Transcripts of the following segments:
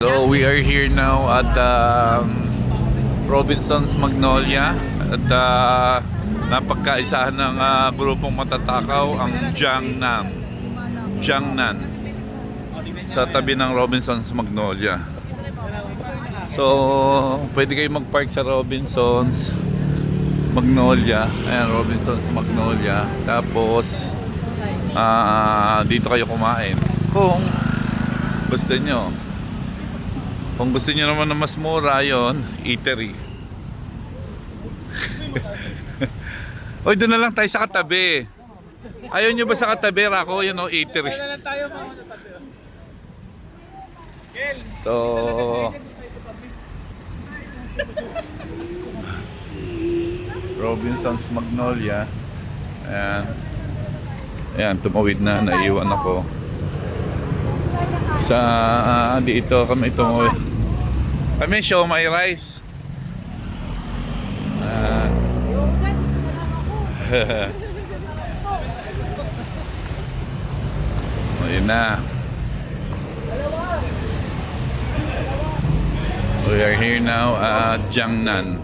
So we are here now at Robinson's Magnolia at napagkaisahan ng grupong matatakaw ang Jiangnan sa tabi ng Robinson's Magnolia. So pwede kayo mag-park sa Robinson's Magnolia. Ayan, Robinson's Magnolia. Tapos dito kayo kumain kung gusto nyo. Kung gusto niyo naman na mas mura, yon, eatery. Oy, doon na lang tayo sa katabi. Ayaw nyo ba sa katabi, Rako? Yun o, eatery. So, Robinson's Magnolia. Ayan. Ayan, tumawid na. Naiwan ako. Sa dito kami tumawid. Kami show my rice. Ayun na. We are here now at Jiangnan.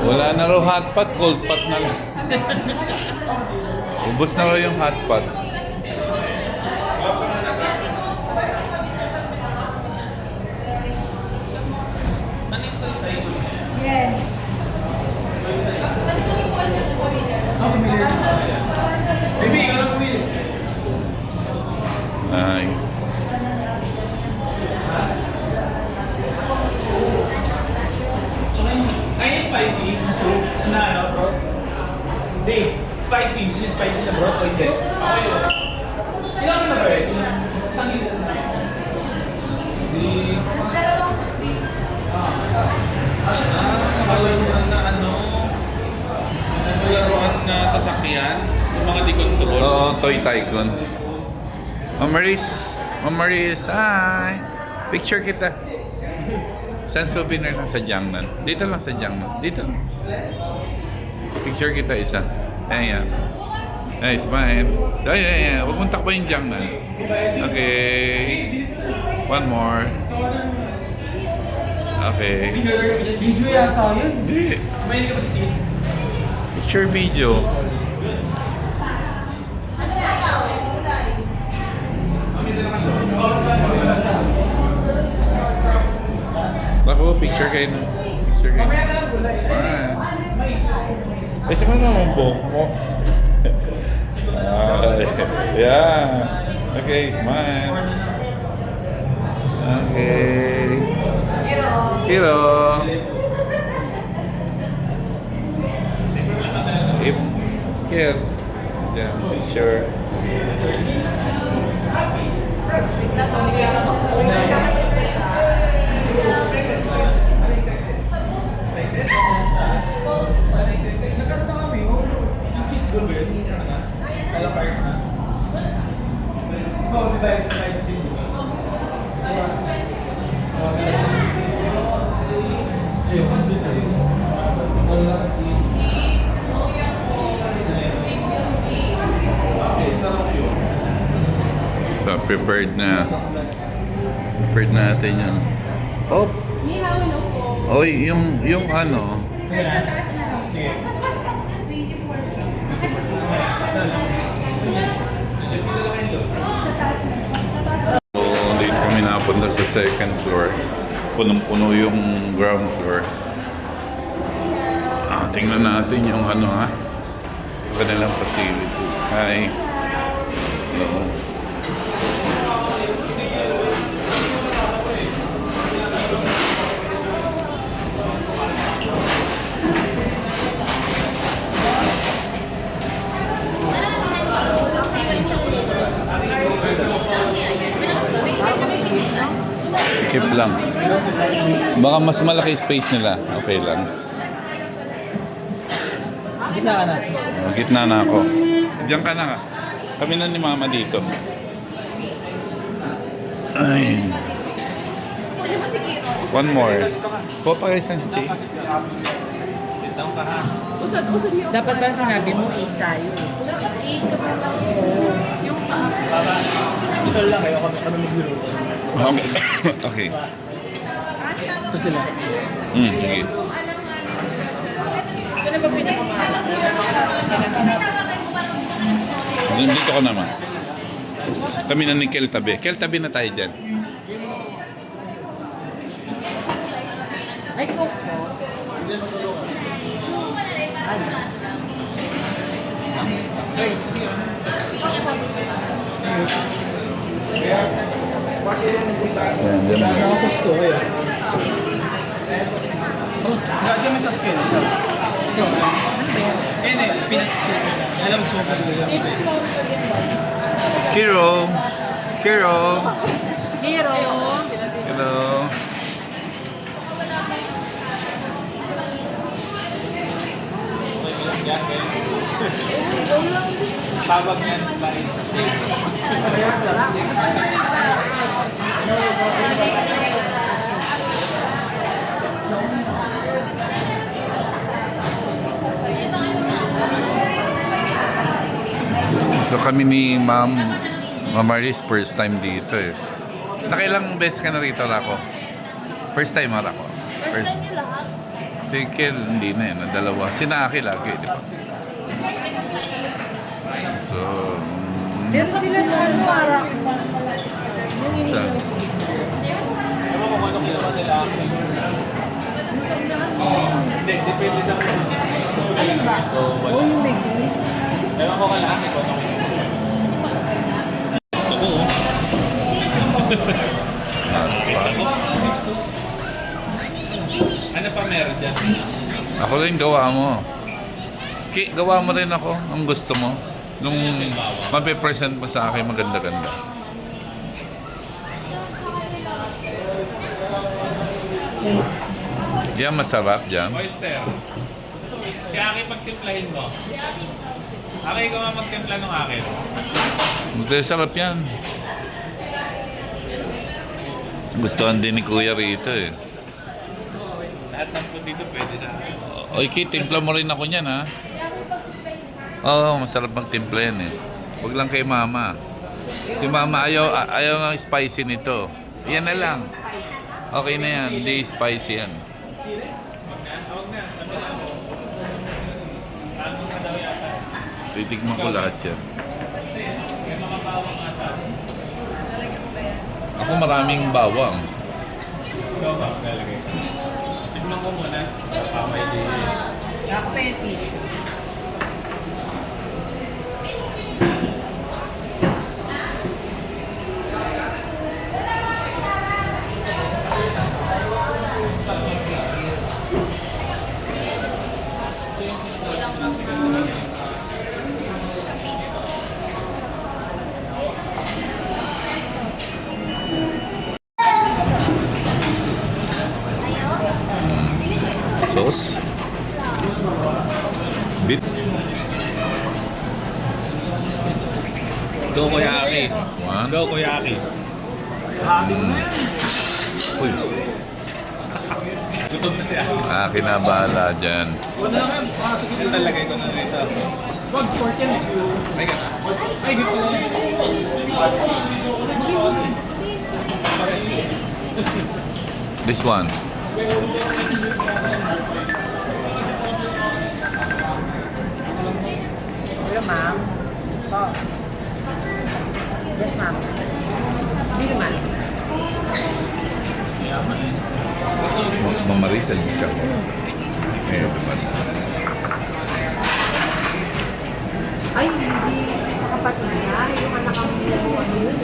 Wala na raw hot pot, cold pot na lang. Ubus na raw yung hot pot. Yes. Ay. Ay, spicy na soup. Na ano, bro? Hindi. Spicy. Gusto niyo spicy na bro? O hindi? Okay yun. Ilang na ba eh? Isang kilo na. Hindi. Mas dalawang soup please. Nakaluruan na ano, nakaluruan na sasakyan, yung mga di-control. Oo, Toy Tycoon. Ma'am Maris, hi! Picture kita. Saan souvenir lang sa Jiangnan? Dito lang sa Jiangnan. Dito lang. Picture kita isa. Ayan. Ay, smile. Ay. Huwag mong takbo yung Jiangnan. Okay. One more. Okay. Video yata yun. Hindi. May hindi ka ba si Tis? Picture video. Ako, picture kayo. Mamaya na lang gulay. Smile. May isip ako. May isip. Eh, saan naman po mo? Yeah. Okay, smile. Okay. Hero. If care. Yeah, picture. Nagkanta kami, oh. Yung kiss goal ba yun? Yung ano na? Kalapart na. Oo, di tayo sa sino. Ayun, mas dito tayo. Wala kasi. Okay, sarap yun. Prepared na. Prepared natin yun. Oh, Ni how low po. oh, yung ano. Sir, sa taas na lang. Sige. 24. Bakit kasi? Sa taas na lang. Sa taas na lang. So, dito kami napunta sa second floor. Punong-puno yung ground floor. Tingnan natin yung ano kanilang facilities. Hi. Hello. Skip lang. Baka mas malaki space nila. Okay lang. Gitna ka na. Gitna na ako. Diyan ka na nga. Kami na ni Mama dito. Ay. Pwede mo si Kiro. One more. Po pa isang tea. Sit down ka ha. Dapat ba sinabi mo 8 tayo? Dapat 8 kasama yung paa. Baba. Ito lang kayo kami magluluto. Okay. Okay. Ito sila. Sige. Ito na ba pinakamahal? Dito ka naman. Kami na ni Kel tabi. Kel tabi na tayo dyan. Ay, Coco. Hey, sige. Yan, dyan. Nakasas ko kayo. Oh, dyan may sas kayo. Ikaw. Eh, pinag-sis nila. Alam mo, super nila. Kiro. Kiro. Hero. Hello. Tawag yan. So kami ni Ma'am Maris first time dito eh. Nakailang beses ka na rito ako? First time ako. First time Yung lahat. Si Kel, hindi na eh, nadalawa. Si Naki lagi, di ba? So, Pero sila na ano, harap. sa, Ewan ko kung ano kilaman nila. Hindi, depende sa kanya. So, wala. Ewan ko kalaki ko. Gusto ko, oh. Pizza ko. Jesus. Ano pa meron dyan? ako rin gawa mo. Gawa mo rin ako ang gusto mo. Nung mapipresent mo sa akin maganda-ganda. Yan masarap dyan. Oyster. Si Aki pagtimplahin mo. Aki, ikaw nga magtimpla ng akin. Masarap yan. Gustuhan din ni Kuya rito eh. Lahat ng food dito pwede sa akin. Oy, Kit, timpla mo rin ako niyan ha. Oo, masarap magtimpla yan eh. Huwag lang kay Mama. Si Mama ayaw ng spicy nito. Yan na lang. Okay na yan, hindi spicy yan. Titigman ko lahat yan. Ako maraming bawang. Ikaw ba? Lalagay ko. Tignan ko muna. Pamay din. Kapetis. Sauce. Beef. Go Kuya Aki. One. Go Kuya Aki. Uy, Gutom na si Aki. akin na bahala dyan. Wala na yan. Ito talagay ko na rito. Wag, pork yan eh. Ay, gana. Ay, gito na yan. This one. Hello, ma'am. Oh. Yes, ma'am. Hindi naman. Mamarisa, Diyos ka. Ngayon naman. Ay, hindi sa kapatid niya. Yung anak ang ano yun.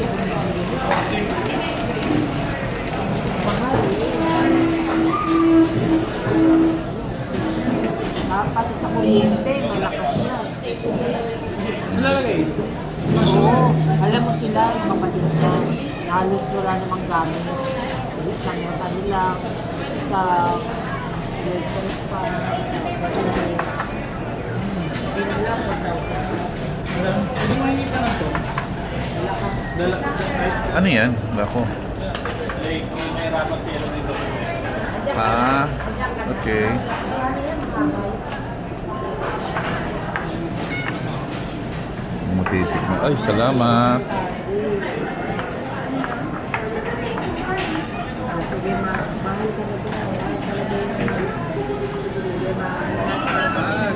Mahal pati sa kuryente, malakas na. Nalalagay. Oo, alam mo sila, yung kapatid niya, halos wala namang gamit. Isang mata nila, sa electric pa. Hindi na lang, wag daw sa Hindi mo hindi ka na to. malakas. Ano yan? Bako. Like, may rapang sila dito. Ah, okay. Marami yan, makakay. titikman. Ay, salamat. Sige, mahal ka na din. Mahal talaga yun. Sige, mahal.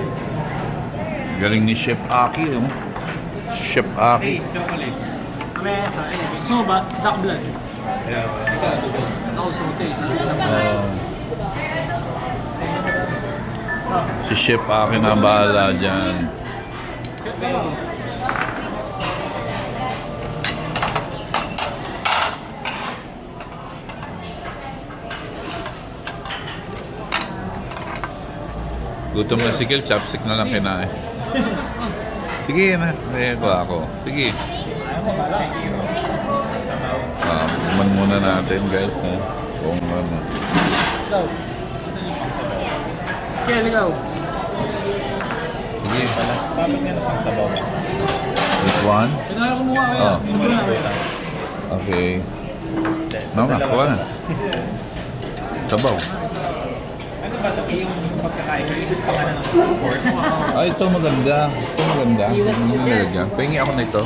Galing ni Chef Aki, oh. Chef Aki. chocolate. Mamaya sa akin. Gusto mo ba? Duck blood. Yeah, ikaw, dugo. Ako, gusto mo ito. Isang Si Chef Aki na bahala dyan. Gutom na si Kel, chopstick na lang kinain. Sige na, ko ako. Sige. Kuman muna natin guys. Ha? Kung ano. Ikaw. Kaya, ikaw. Sige. Bakit nga pang sabaw? This one? Pinala ko mukha kaya. Oh. Ito na kaya. Okay. No, kuha na. Sabaw. Ano ba ito? Yung pagkakain, isip pa nga na ng pork. Ay, ito maganda. Ito maganda. Ano nilagyan? Pengi ako nito.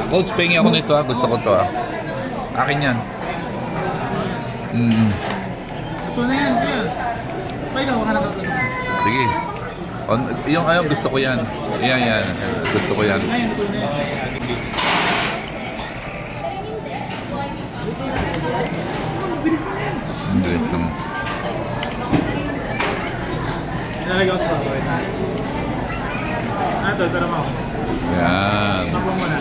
Coach, pengi ako nito ha. Gusto ko to ha. Akin yan. Ito na yan, kaya. Pa ikaw, ka na kasi. Sige. Yung ayaw, gusto ko yan. Yan. Gusto ko yan. Ngayon, ito na yan. Ang bilis lang. Nilalagay ko sa bawal. Ito, pero mo. Yan. Sabong mo na.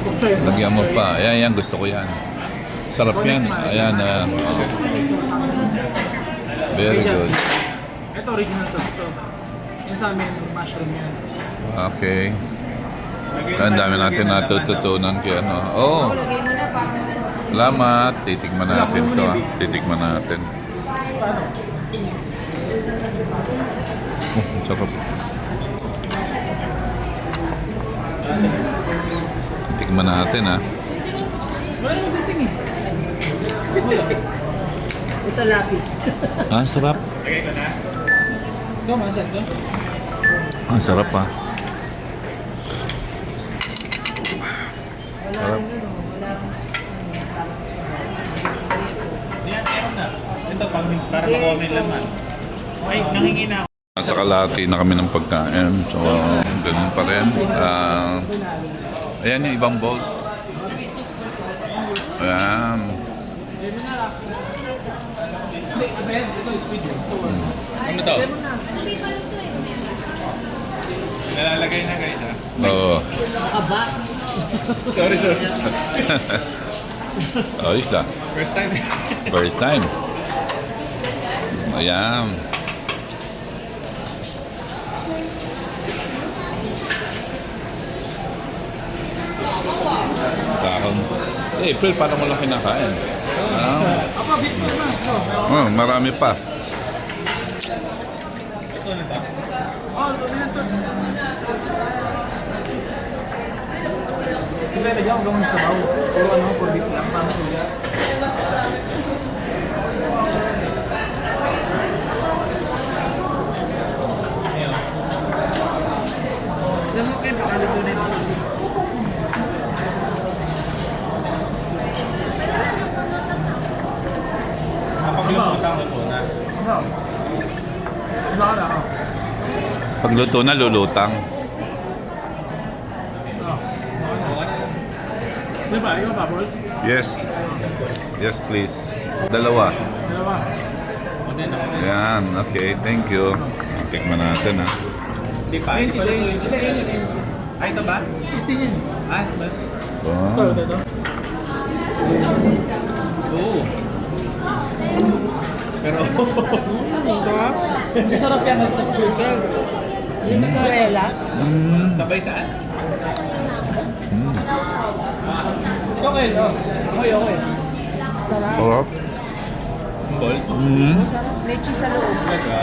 Bukchoy. Lagyan mo pa. Yan. Gusto ko yan. Sarap yan. Ayan. Very good. Ito, original sauce to. Yung sa amin, mushroom yan. Okay. Ang dami natin natututunan kaya ano. Oh. Lagay mo na parang Salamat. Titikman natin to ha. Titikman natin. Paano? Sarap. Titikman natin ha. Wala naman dating eh. ito lapis. Ah, sarap. Lagay ko na. Ito, masan to? Ah, sarap ha. Wala rin ano, wala rin para sa sabaw. Yan, meron na. Ito, para makuha mo yung laman. Ay, nangingi na ako. Nasa kalahati na kami ng pagkain. So, ganun pa rin. Ayan yung ibang bowls. Ayan. Hindi, iba yan. Ito, squid yun. Ito, Ano to? Nalalagay na guys ha. Oo. Aba, Sorry. Ayos lang. First time. First time. Ayan. Kahon. April, paano mo lang kinakain? Apa, beef mo na. Ito, meron. Oh, marami pa. Ito na to. Oh, ito na ito. Sige, lagyan ko gawin sa baw. Puro ano, puro beef lang. Para sulit. Ayun. alam mo kayo, baka luto na yung puso. Kapag lumutang ito na. Baka na ako. Pagluto na, lulutang. Diba, ikaw pa, boss? Yes. Yes, please. Dalawa. Dalawa. Yan. Okay, thank you. Tikman natin ha. Hindi pa. Hindi pa rin. Ay, ito ba? Tasty niyan. Ah, ito ba? Ito, Oh. ito. Oo. Pero, Masarap yan sa squid. Yung mozzarella, sabay saan? Okay, oh. Okay. sarap. Sarap. Ball? Sarap. May cheese sa loob. Talaga?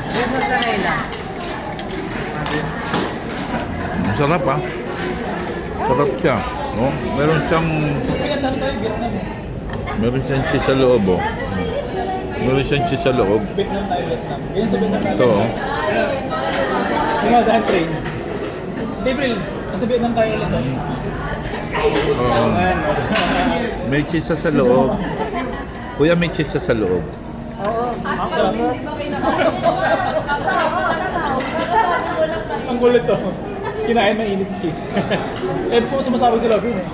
Yung mozzarella. Sarap ha. Sarap siya. Oh, meron siyang Saan tayo? Vietnam. meron siyang cheese sa loob oh. Meron siyang cheese sa loob. Vietnam tayo, Vietnam. Yan sa Vietnam tayo. Ito oh. Yung mga dahil train. April, nasa Vietnam tayo ulit. Oo. May cheese sa loob. Kuya, may cheese sa loob. Oo. Ang gulat to. Kinain na init si cheese. Eh, po sumasabog sa loob yun eh.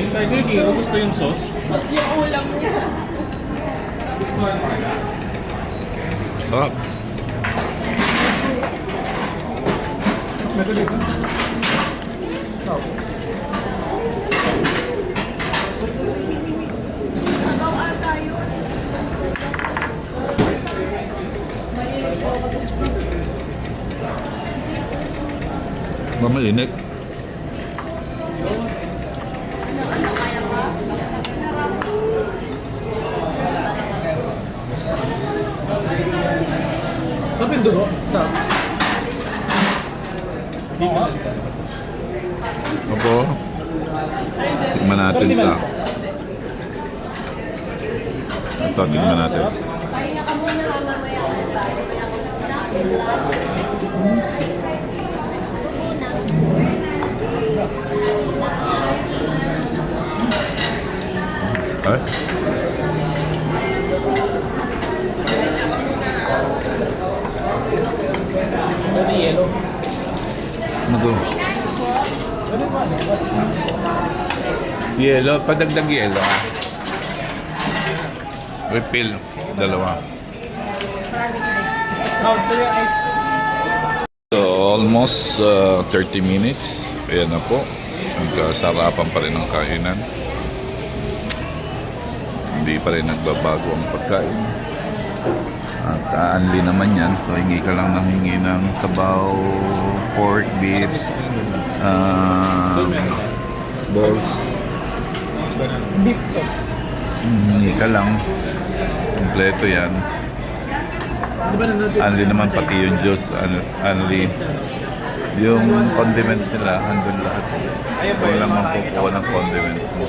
Kaya kay Kiro, gusto yung sauce. Mas yung ulam niya. Sarap. Meto dito. Mamalinit. Sabi yung dugo. Sarap. Opo. Tignan natin ito. Ito, tignan natin. Pahinga ka muna mamaya. Ay? Pwede yellow. Ano to? Yelo, padagdag yelo. Refill, dalawa. Oh, three ice. So, almost 30 minutes. Ayan na po. Nagkasarapan pa rin ang kainan. Hindi pa rin nagbabago ang pagkain. At aanli naman yan. So, hingi ka lang ng hingi ng sabaw, pork, beef, balls. Beef sauce. Hingi ka lang. Kompleto yan. Di ba nanonood? Anli naman pati yung juice, anli. Yung condiments nila, andun lahat. Walang magkukuha ng condiments mo.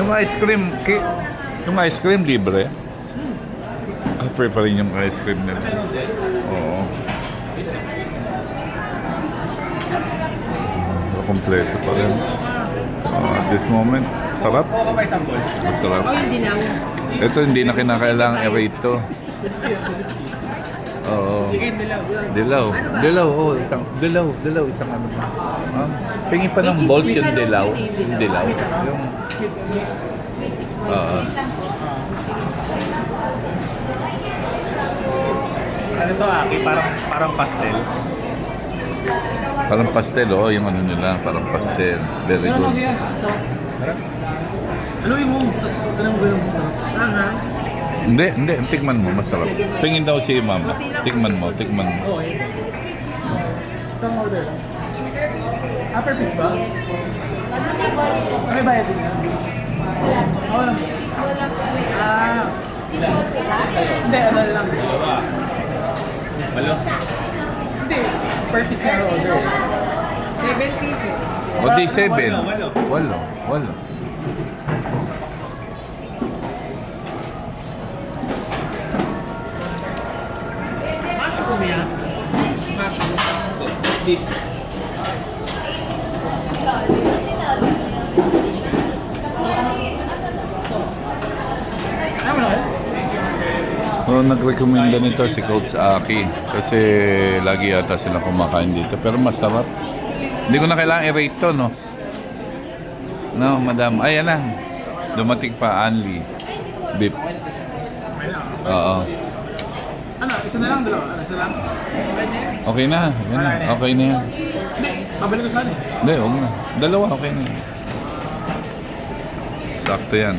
Yung ice cream libre. Offer pa rin yung ice cream nila. Oo. Kompleto pa rin. At this moment, sarap. Masarap. Oh, yung dinaw. Ito hindi na kinakailangan i-rate to. Oo. Dilaw. Dilaw, oh, dilaw, isang ano pa. Tingin pa ng balls yung dilaw. Yung dilaw. Yung, oo. Ano to, Aki? Parang pastel. Parang pastel, oh, yung ano nila, parang pastel. Very Ano good. kasi yan? Sarap. Haluin mo, tapos tanong mo yung sarap. Hindi, tikman mo, masarap. Tingin daw si mama. Tikman mo. Oo, eh. Isang order lang. Upper piece ba? Ano yung bayad din yan? Oo lang. Ah. Hindi, ano lang. Malo? Hindi, per piece nga order. 7 pieces. O di 7. Walo. Mushroom yan. Deep. Ano na kayo? Nag-recommenda nito si Coach Aki kasi lagi yata sila kumakain dito. Pero masarap. Hindi ko na kailangan i-rate to, no? No, madam. Ayan na. Dumating pa, Anli. Beef. Oo. Ano, isa na lang, dalawa? Ano, isa lang? Okay na. Yan na. Okay na yan. Hindi, babalik ko saan eh. Hindi, huwag na. Dalawa, okay na yan. Sakto yan.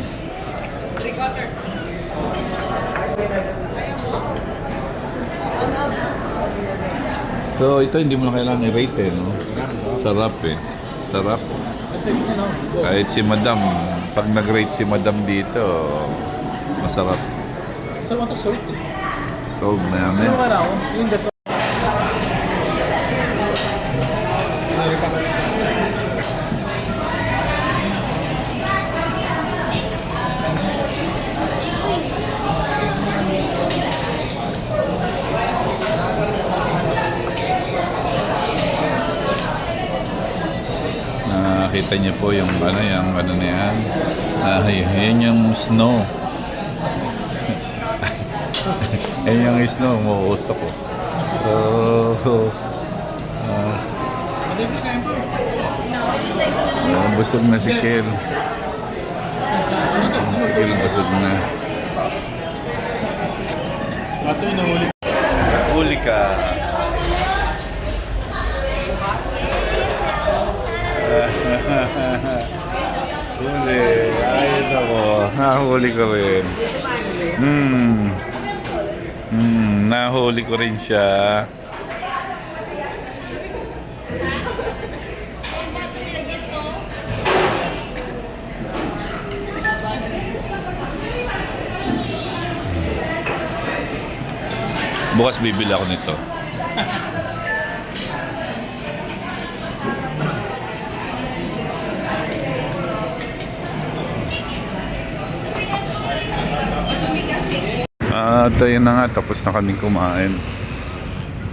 So, ito hindi mo na kailangan i-rate eh, no? Sarap eh. Sarap. Kahit si Madam, pag nag-rate si Madam dito, masarap. Saan mo ito sweet eh? So, namin. Ano ka na ako? Yung gato. Kita niyo po yung ano na yan. Yan yung snow. Yan yung snow, umuusok ko. Oh. Busog na si Kel. Kel, busog na. Kaso yung nahuli. Huli ka. Huli. Ayos ako. Nahuli ko rin. Nahuli ko rin siya. Bukas bibili ako nito. At ayun na nga, tapos na kaming kumain.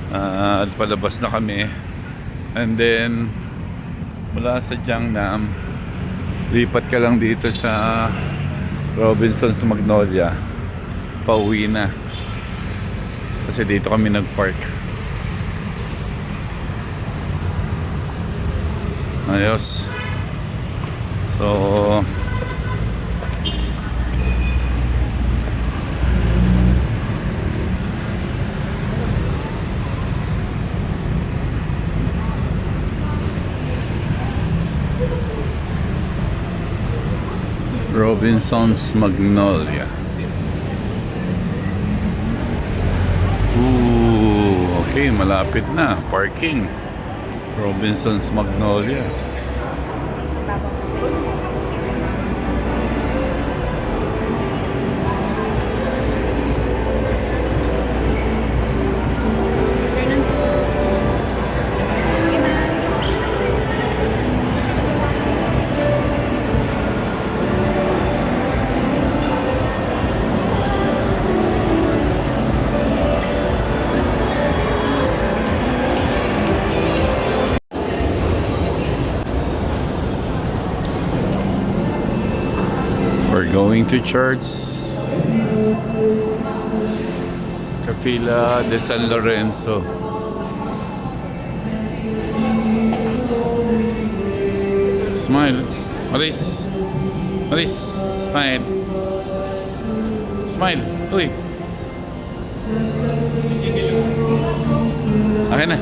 At palabas na kami. And then, mula sa Jiangnam, lipat ka lang dito sa Robinson's Magnolia. Pauwi na. Kasi dito kami nag-park. Ayos. So, Robinson's Magnolia. Okay, malapit na. Parking. Robinson's Magnolia. We're going to church. Capilla de San Lorenzo. Smile. Maris. Maris. Smile. Smile. Uy. Akin na.